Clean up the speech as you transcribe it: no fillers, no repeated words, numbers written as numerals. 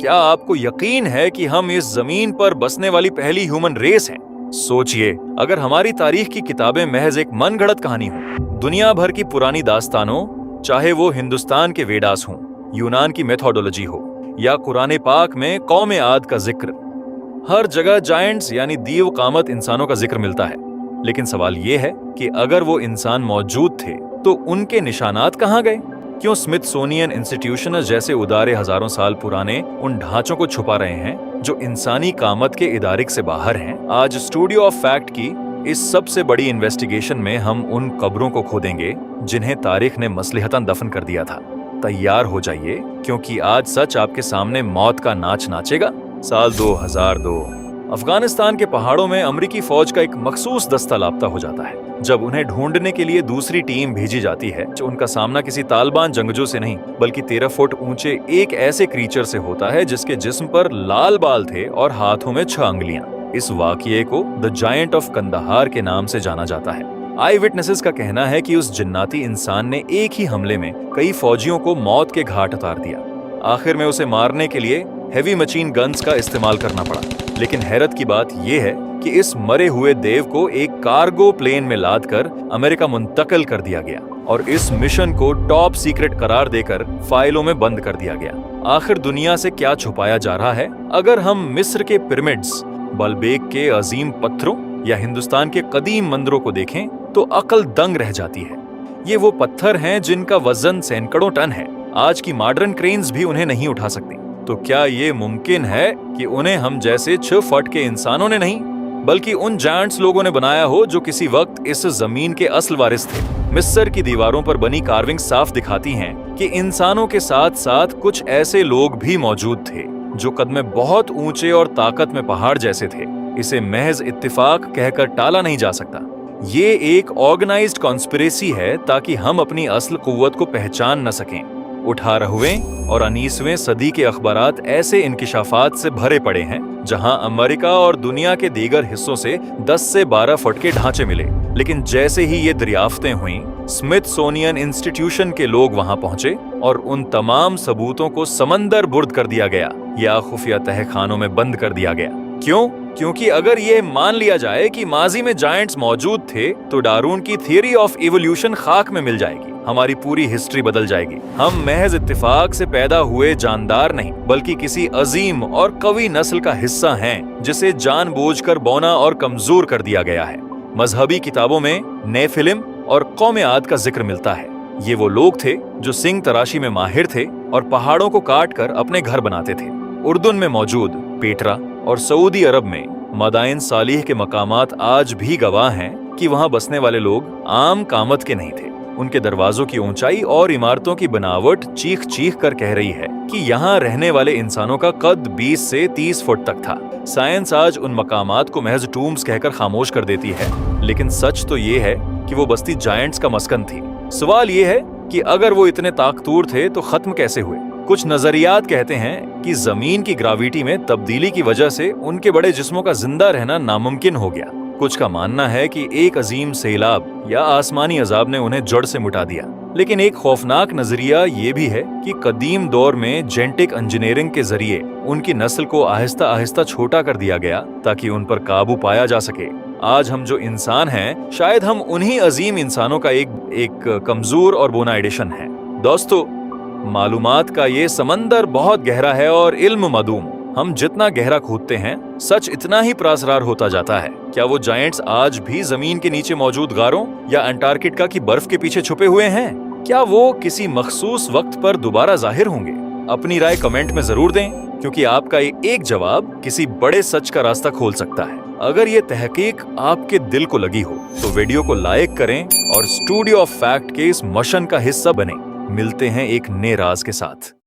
क्या आपको यकीन है कि हम इस जमीन पर बसने वाली पहली ह्यूमन रेस हैं? सोचिए, अगर हमारी तारीख की किताबें महज एक मनगढ़ंत कहानी हो, दुनिया भर की पुरानी दास्तानों, चाहे वो हिंदुस्तान के वेदास हों, यूनान की मेथोडोलॉजी हो या कुरान पाक में कौम आद का जिक्र, हर जगह जायंट्स यानी दीव कामत इंसानों का जिक्र मिलता है। लेकिन सवाल ये है कि अगर वो इंसान मौजूद थे तो उनके निशानात कहाँ गए? क्यों स्मिथसोनियन इंस्टीट्यूशन जैसे उदारे हजारों साल पुराने उन ढांचों को छुपा रहे हैं जो इंसानी कामत के इदारिक से बाहर हैं? आज स्टूडियो ऑफ फैक्ट की इस सबसे बड़ी इन्वेस्टिगेशन में हम उन कब्रों को खोदेंगे जिन्हें तारीख ने मसलहतन दफन कर दिया था। तैयार हो जाइए, क्योंकि आज सच आपके सामने मौत का नाच नाचेगा। साल 2002 अफगानिस्तान के पहाड़ों में अमेरिकी फौज का एक मखसूस दस्ता लापता हो जाता है। जब उन्हें ढूंढने के लिए दूसरी टीम भेजी जाती है, जो उनका सामना किसी तालिबान जंगजू से नहीं बल्कि 13 फुट ऊंचे एक ऐसे क्रीचर से होता है जिसके जिस्म पर लाल बाल थे और हाथों में 6 अंगुलियां। इस वाकये को द जायंट ऑफ कंदाहार के नाम से जाना जाता है। आई विटनेसेस का कहना है कि उस जिन्नाती इंसान ने एक ही हमले में कई फौजियों को मौत के घाट उतार दिया। आखिर में उसे मारने के लिए हेवी मशीन गन्स का इस्तेमाल करना पड़ा। लेकिन हैरत की बात यह है कि इस मरे हुए देव को एक कार्गो प्लेन में लादकर अमेरिका मुंतकिल कर दिया गया और इस मिशन को टॉप सीक्रेट करार देकर फाइलों में बंद कर दिया गया। आखिर दुनिया से क्या छुपाया जा रहा है? अगर हम मिस्र के पिरामिड्स, बलबेक के अजीम पत्थरों या हिंदुस्तान के कदीम मंदिरों को देखें तो अकल दंग रह जाती है। ये वो पत्थर हैं जिनका वजन सैकड़ों टन है। आज की मॉडर्न क्रेन्स भी उन्हें नहीं उठा सकती। तो क्या ये मुमकिन है कि उन्हें हम जैसे 6 फुट के इंसानों ने नहीं बल्कि उन जायंट्स लोगों ने बनाया हो जो किसी वक्त इस जमीन के असल वारिस थे? मिस्र की दीवारों पर बनी कार्विंग साफ दिखाती हैं कि इंसानों के साथ साथ कुछ ऐसे लोग भी मौजूद थे जो कद में बहुत ऊंचे और ताकत में पहाड़ जैसे थे। इसे महज इत्तिफाक कहकर टाला नहीं जा सकता। ये एक ऑर्गेनाइज्ड कॉन्स्पिरेसी है ताकि हम अपनी असल कुव्वत को पहचान न सकें। 18वें और 19वें सदी के अखबारात ऐसे इंकिशाफात से भरे पड़े हैं जहां अमेरिका और दुनिया के दीगर हिस्सों से 10 से 12 फुट के ढांचे मिले। लेकिन जैसे ही ये दरियाफ्तें हुईं, स्मिथसोनियन इंस्टीट्यूशन के लोग वहां पहुंचे और उन तमाम सबूतों को समंदर बुर्द कर दिया गया या खुफिया तहखानों में बंद कर दिया गया। क्यों? क्योंकि अगर ये मान लिया जाए कि माजी में जायंट्स मौजूद थे तो डार्विन की थियरी ऑफ इवोल्यूशन खाक में मिल जाएगी। हमारी पूरी हिस्ट्री बदल जाएगी। हम महज इत्तिफाक से पैदा हुए जानदार नहीं बल्कि किसी अजीम और कवी नस्ल का हिस्सा हैं जिसे जानबूझकर बौना और कमजोर कर दिया गया है। मजहबी किताबों में नेफिलिम और कौम आद का जिक्र मिलता है। ये वो लोग थे जो सिंग तराशी में माहिर थे और पहाड़ों को काट कर अपने घर बनाते थे। उर्दून में मौजूद पेट्रा और सऊदी अरब में मदाइन सालिह के मकामात आज भी गवाह हैं कि वहां बसने वाले लोग आम कामत के नहीं थे। उनके दरवाजों की ऊंचाई और इमारतों की बनावट चीख चीख कर कह रही है कि यहाँ रहने वाले इंसानों का कद 20 से 30 फुट तक था। साइंस आज उन मकामात को महज टूम्स कहकर खामोश कर देती है, लेकिन सच तो ये है कि वो बस्ती जायंट्स का मस्कन थी। सवाल ये है कि अगर वो इतने ताकतवर थे तो खत्म कैसे हुए? कुछ नजरियात कहते हैं कि जमीन की ग्रेविटी में तब्दीली की वजह से उनके बड़े जिस्मों का जिंदा रहना नामुमकिन हो गया। कुछ का मानना है कि एक अजीम सैलाब या आसमानी अजाब ने उन्हें जड़ से मिटा दिया। लेकिन एक खौफनाक नजरिया ये भी है कि कदीम दौर में जेनेटिक इंजीनियरिंग के जरिए उनकी नस्ल को आहिस्ता आहिस्ता छोटा कर दिया गया ताकि उन पर काबू पाया जा सके। आज हम जो इंसान हैं, शायद हम उन्हीं अजीम इंसानों का एक कमजोर और बोना एडिशन है। दोस्तों, मालूमात का ये समंदर बहुत गहरा है और इल्म मदूम। हम जितना गहरा खोदते हैं, सच इतना ही प्रासरार होता जाता है। क्या वो जायंट्स आज भी जमीन के नीचे मौजूद गारों या अंटार्कटिका की बर्फ के पीछे छुपे हुए हैं? क्या वो किसी मखसूस वक्त पर दोबारा जाहिर होंगे? अपनी राय कमेंट में जरूर दें, क्योंकि आपका एक जवाब किसी बड़े सच का रास्ता खोल सकता है। अगर ये तहकीक आपके दिल को लगी हो तो वीडियो को लाइक करें और स्टूडियो ऑफ फैक्ट के इस मिशन का हिस्सा बने। मिलते हैं एक नए राज के साथ।